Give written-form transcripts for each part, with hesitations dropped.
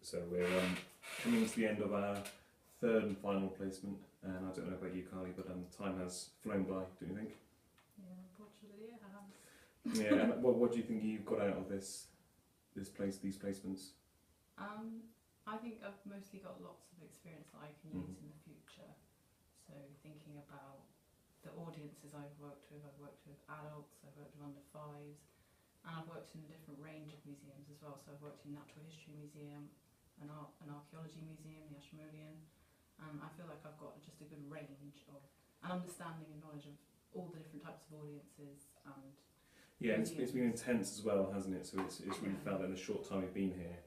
So we're coming to the end of our third and final placement, and I don't know about you, Carly, but time has flown by, don't you think? Yeah, unfortunately it has. Yeah, and what do you think you've got out of these placements? I think I've mostly got lots of experience that I can use in the future. So thinking about the audiences I've worked with adults, I've worked with under fives, and I've worked in a different range of museums as well. So I've worked in Natural History Museum, an Archaeology Museum, the Ashmolean, and I feel like I've got just a good range of an understanding and knowledge of all the different types of audiences and yeah, it's been intense as well, hasn't it? So it's really felt that in the short time we've been here,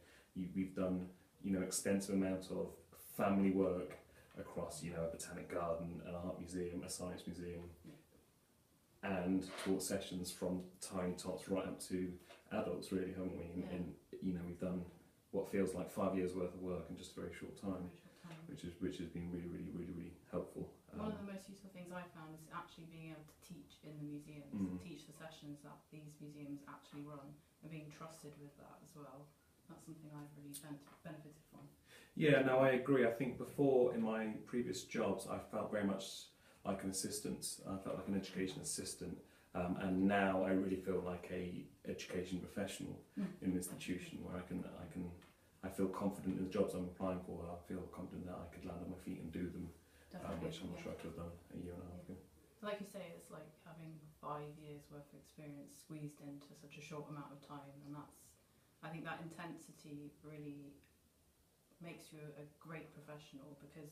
we've done extensive amount of family work across a botanic garden, an art museum, a science museum, and taught sessions from tiny tots right up to adults, really, haven't we? And we've done what feels like 5 years worth of work in just a very short time, which has been really helpful. One of the most useful things I found is actually being able to teach in the museums, teach the sessions that these museums actually run, and being trusted with that as well. That's something I've really benefited from. Yeah, no, I agree. I think before, in my previous jobs, I felt very much like an assistant. I felt like an education assistant, and now I really feel like a education professional in an institution where I feel confident in the jobs I'm applying for. I feel confident that I could land on my feet and do them, which I'm not sure I could have done a year and a half ago. Like you say, it's like having 5 years worth of experience squeezed into such a short amount of time, and I think that intensity really makes you a great professional, because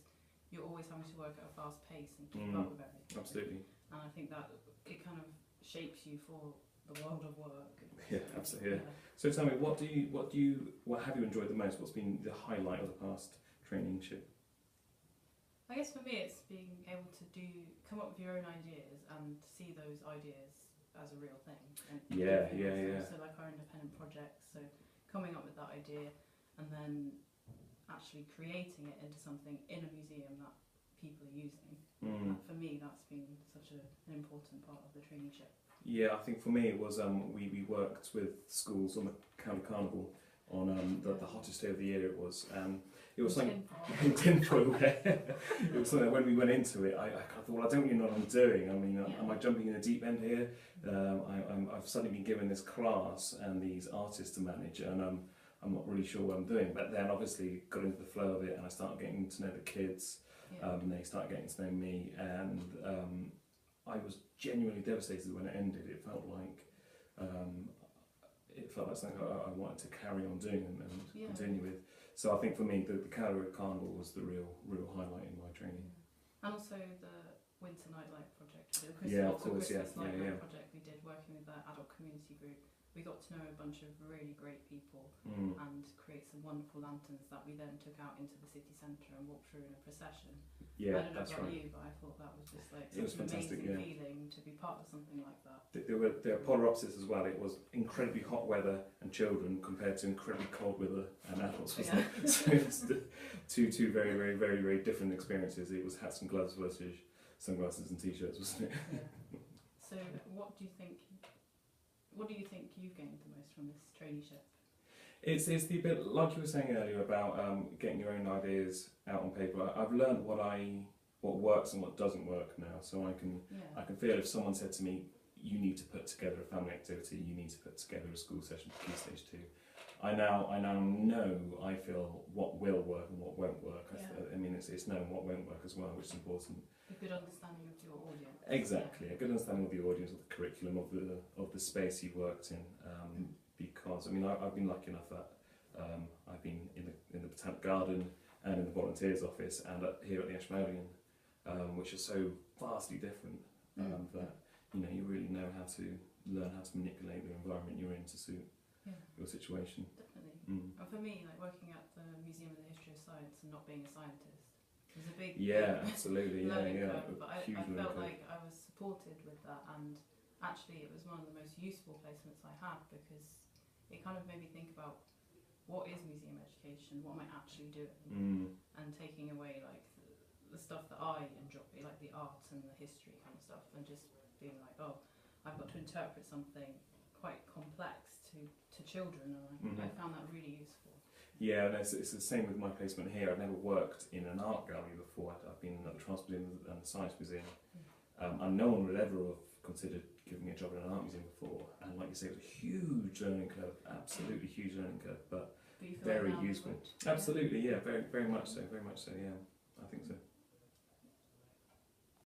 you're always having to work at a fast pace and keep up with everything. Absolutely. And I think that it kind of shapes you for the world of work. Yeah, absolutely. Yeah. So tell me, what have you enjoyed the most? What's been the highlight of the past traineeship? I guess for me, it's being able to come up with your own ideas and see those ideas as a real thing. And So like our independent projects, so coming up with that idea and then actually creating it into something in a museum that people are using. For me, that's been such an important part of the traineeship. Yeah, I think for me it was we worked with schools on the County Carnival on the hottest day of the year. It was something in tinfoil. It was something when we went into it. I thought, well, I don't really know what I'm doing. I mean, am I jumping in the deep end here? I've suddenly been given this class and these artists to manage, and I'm not really sure what I'm doing. But then obviously got into the flow of it, and I started getting to know the kids, and they started getting to know me, and I was genuinely devastated when it ended. It felt like something I wanted to carry on doing and continue with. So I think for me, the Carnival was the real highlight in my training. And also the Winter Nightlife project, the Christmas Nightlife project we did, working with the adult community group. We got to know a bunch of really great people and create some wonderful lanterns that we then took out into the city centre and walked through in a procession. Yeah, I don't know about you, but I thought that was just like such an amazing feeling to be part of something like that. There were polar opposites as well. It was incredibly hot weather and children compared to incredibly cold weather and adults, wasn't it? So it was two very different experiences. It was hats and gloves versus sunglasses and t-shirts, wasn't it? Yeah. So what do you think you've gained the most from this traineeship? It's the bit, like you were saying earlier, about getting your own ideas out on paper. I've learned what works and what doesn't work now, so I can feel if someone said to me, you need to put together a family activity, you need to put together a school session for Key Stage 2. I now know, I feel, what will work and what won't work. I mean, it's knowing what won't work as well, which is important. A good understanding of your audience. Exactly, a good understanding of the audience, of the curriculum, of the space you've worked in. Because I mean, I've been lucky enough that I've been in the Botanic Garden and in the Volunteers Office and here at the Ashmolean, which is so vastly different that you really know how to learn how to manipulate the environment you're in to suit your situation. Definitely. And for me, like working at the Museum of the History of Science and not being a scientist was a big absolutely learning curve, but I felt like I was supported with that, and actually it was one of the most useful placements I had, because it kind of made me think about what is museum education, what am I actually doing, and taking away like the stuff that I enjoy, like the art and the history kind of stuff, and just being like, oh, I've got to interpret something quite complex to children, and I found that really useful. Yeah, and it's the same with my placement here. I've never worked in an art gallery before. I've been at the Trans Museum and the Science Museum, and no one would ever have considered giving me a job in an art museum before. And like you say, it was a huge learning curve, absolutely huge learning curve, but you feel very like now useful. you would? Absolutely, yeah, very much so, yeah. I think so.